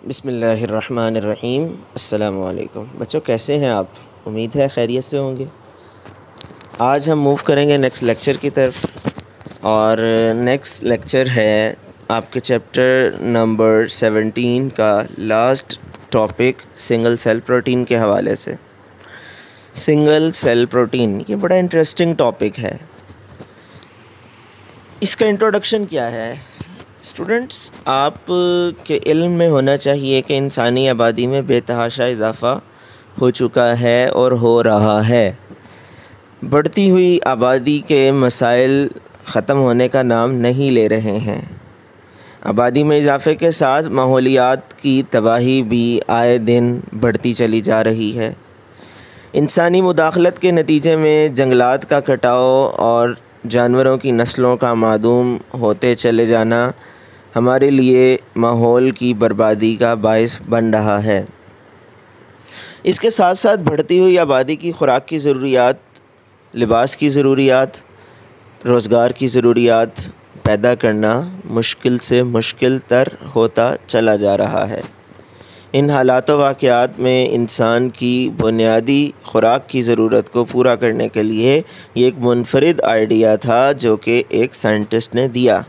بسم اللہ الرحمن الرحیم۔ السلام علیکم بچوں، کیسے ہیں آپ؟ امید ہے خیریت سے ہوں گے۔ آج ہم موو کریں گے نیکسٹ لیکچر کی طرف، اور نیکسٹ لیکچر ہے آپ کے چیپٹر نمبر 17 کا last topic single cell protein کے حوالے سے۔ سنگل سیل پروٹین یہ بڑا انٹرسٹنگ ٹاپک ہے۔ اس کا انٹروڈکشن کیا ہے؟ اسٹوڈنٹس، آپ کے علم میں ہونا چاہیے کہ انسانی آبادی میں بے تحاشا اضافہ ہو چکا ہے اور ہو رہا ہے۔ بڑھتی ہوئی آبادی کے مسائل ختم ہونے کا نام نہیں لے رہے ہیں۔ آبادی میں اضافے کے ساتھ ماحولیات کی تباہی بھی آئے دن بڑھتی چلی جا رہی ہے۔ انسانی مداخلت کے نتیجے میں جنگلات کا کٹاؤ اور جانوروں کی نسلوں کا معدوم ہوتے چلے جانا ہمارے لیے ماحول کی بربادی کا باعث بن رہا ہے۔ اس کے ساتھ ساتھ بڑھتی ہوئی آبادی کی خوراک کی ضروریات، لباس کی ضروریات، روزگار کی ضروریات پیدا کرنا مشکل سے مشکل تر ہوتا چلا جا رہا ہے۔ ان حالات و واقعات میں انسان کی بنیادی خوراک کی ضرورت کو پورا کرنے کے لیے یہ ایک منفرد آئیڈیا تھا جو کہ ایک سائنٹسٹ نے دیا۔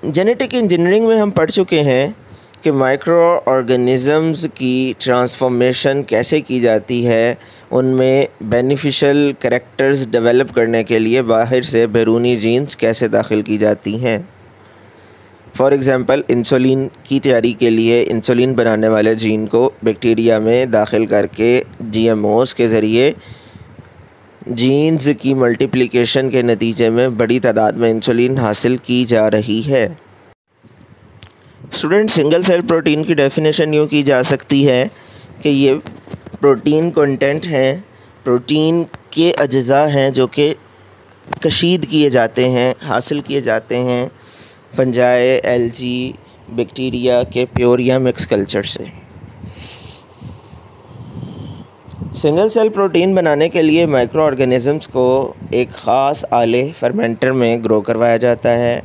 جینیٹک انجینئرنگ میں ہم پڑھ چکے ہیں کہ مائکرو آرگنزمز کی ٹرانسفارمیشن کیسے کی جاتی ہے، ان میں بینیفیشل کریکٹرز ڈیولپ کرنے کے لیے باہر سے بیرونی جینز کیسے داخل کی جاتی ہیں۔ فار ایگزامپل، انسولین کی تیاری کے لیے انسولین بنانے والے جین کو بیکٹیریا میں داخل کر کے جی ایم اوز کے ذریعے جینز کی ملٹیپلیکیشن کے نتیجے میں بڑی تعداد میں انسولین حاصل کی جا رہی ہے۔ اسٹوڈنٹ، سنگل سیل پروٹین کی ڈیفینیشن یوں کی جا سکتی ہے کہ یہ پروٹین کنٹینٹ ہیں، پروٹین کے اجزاء ہیں جو کہ کشید کیے جاتے ہیں، حاصل کیے جاتے ہیں فنجائے، ایلجی، بیکٹیریا کے پیور یا مکس کلچر سے۔ سنگل سیل پروٹین بنانے کے لیے مائکرو آرگنزمز کو ایک خاص آلے فرمنٹر میں گرو کروایا جاتا ہے،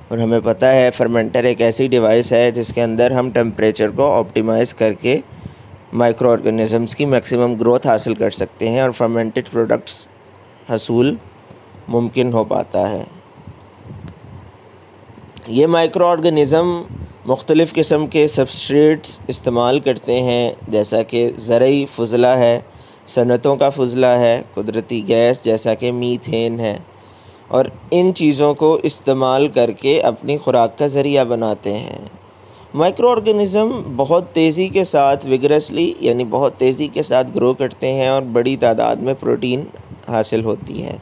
اور ہمیں پتہ ہے فرمنٹر ایک ایسی ڈیوائس ہے جس کے اندر ہم ٹمپریچر کو آپٹیمائز کر کے مائکرو آرگنزمز کی میکسیمم گروتھ حاصل کر سکتے ہیں اور فرمنٹڈ پروڈکٹس حصول ممکن ہو پاتا ہے۔ یہ مائکرو آرگنزم مختلف قسم کے سبسٹریٹس استعمال کرتے ہیں، جیسا کہ زرعی فضلہ ہے، صنعتوں کا فضلہ ہے، قدرتی گیس جیسا کہ میتھین ہے، اور ان چیزوں کو استعمال کر کے اپنی خوراک کا ذریعہ بناتے ہیں۔ مائکرو آرگنزم بہت تیزی کے ساتھ یعنی بہت تیزی کے ساتھ گرو کرتے ہیں اور بڑی تعداد میں پروٹین حاصل ہوتی ہے۔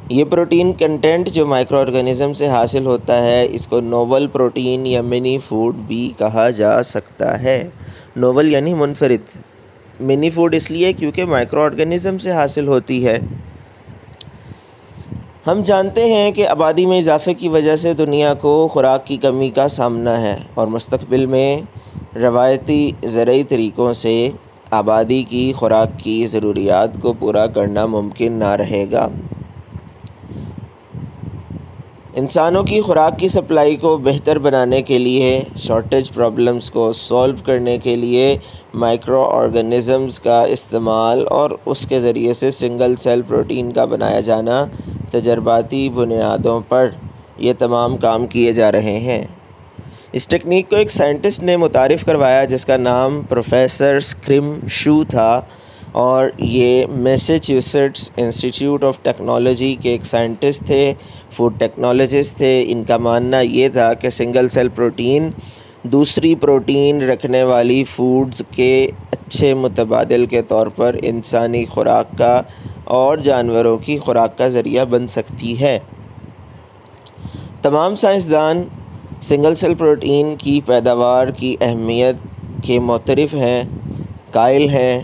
یہ پروٹین کنٹینٹ جو مائکرو آرگنزم سے حاصل ہوتا ہے، اس کو نوول پروٹین یا منی فوڈ بھی کہا جا سکتا ہے۔ نوول یعنی منفرد، منی فوڈ اس لیے کیونکہ مائکرو آرگنزم سے حاصل ہوتی ہے۔ ہم جانتے ہیں کہ آبادی میں اضافے کی وجہ سے دنیا کو خوراک کی کمی کا سامنا ہے، اور مستقبل میں روایتی زرعی طریقوں سے آبادی کی خوراک کی ضروریات کو پورا کرنا ممکن نہ رہے گا۔ انسانوں کی خوراک کی سپلائی کو بہتر بنانے کے لیے، شارٹیج پرابلمز کو سولو کرنے کے لیے مائکرو آرگنزمز کا استعمال اور اس کے ذریعے سے سنگل سیل پروٹین کا بنایا جانا، تجرباتی بنیادوں پر یہ تمام کام کیے جا رہے ہیں۔ اس ٹیکنیک کو ایک سائنٹسٹ نے متعارف کروایا جس کا نام پروفیسر اسکرم شو تھا، اور یہ میساچیوسیٹس انسٹیٹیوٹ آف ٹیکنالوجی کے ایک سائنٹسٹ تھے، فوڈ ٹیکنالوجسٹ تھے۔ ان کا ماننا یہ تھا کہ سنگل سیل پروٹین دوسری پروٹین رکھنے والی فوڈز کے اچھے متبادل کے طور پر انسانی خوراک کا اور جانوروں کی خوراک کا ذریعہ بن سکتی ہے۔ تمام سائنسدان سنگل سیل پروٹین کی پیداوار کی اہمیت کے معترف ہیں، قائل ہیں۔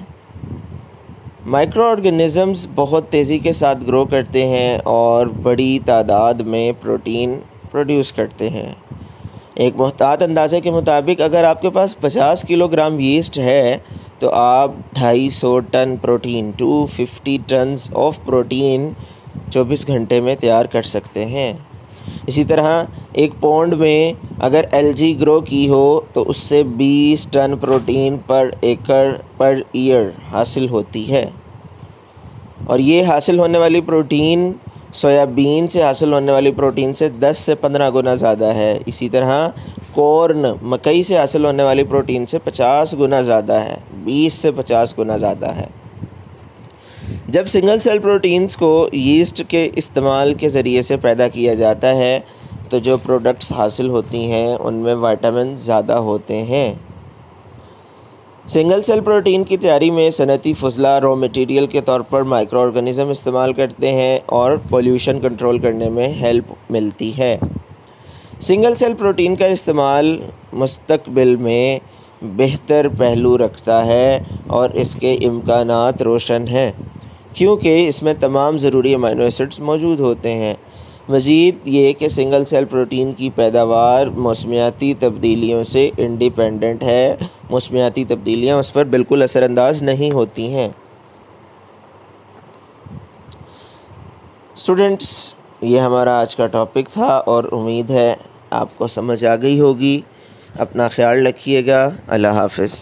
مائکرو آرگنزمز بہت تیزی کے ساتھ گرو کرتے ہیں اور بڑی تعداد میں پروٹین پروڈیوس کرتے ہیں۔ ایک محتاط اندازے کے مطابق اگر آپ کے پاس 50 کلو گرام یسٹ ہے تو آپ 250 ton protein 250 tons of protein 24 گھنٹے میں تیار کر سکتے ہیں۔ اسی طرح ایک پونڈ میں اگر الجی گرو کی ہو تو اس سے 20 ٹن پروٹین پر ایکڑ پر ایئر حاصل ہوتی ہے، اور یہ حاصل ہونے والی پروٹین سویابین سے حاصل ہونے والی پروٹین سے 10 سے 15 گنا زیادہ ہے۔ اسی طرح کورن مکئی سے حاصل ہونے والی پروٹین سے 50 گنا زیادہ ہے، 20 سے 50 گنا زیادہ ہے۔ جب سنگل سیل پروٹینز کو یسٹ کے استعمال کے ذریعے سے پیدا کیا جاتا ہے تو جو پروڈکٹس حاصل ہوتی ہیں ان میں وائٹامن زیادہ ہوتے ہیں۔ سنگل سیل پروٹین کی تیاری میں صنعتی فضلہ را مٹیریل کے طور پر مائکرو آرگنزم استعمال کرتے ہیں اور پولیوشن کنٹرول کرنے میں ہیلپ ملتی ہے۔ سنگل سیل پروٹین کا استعمال مستقبل میں بہتر پہلو رکھتا ہے اور اس کے امکانات روشن ہیں کیونکہ اس میں تمام ضروری امینو ایسڈز موجود ہوتے ہیں۔ مزید یہ کہ سنگل سیل پروٹین کی پیداوار موسمیاتی تبدیلیوں سے انڈیپینڈنٹ ہے، موسمیاتی تبدیلیاں اس پر بالکل اثر انداز نہیں ہوتی ہیں۔ اسٹوڈنٹس، یہ ہمارا آج کا ٹاپک تھا اور امید ہے آپ کو سمجھ آ گئی ہوگی۔ اپنا خیال رکھیے گا۔ اللہ حافظ۔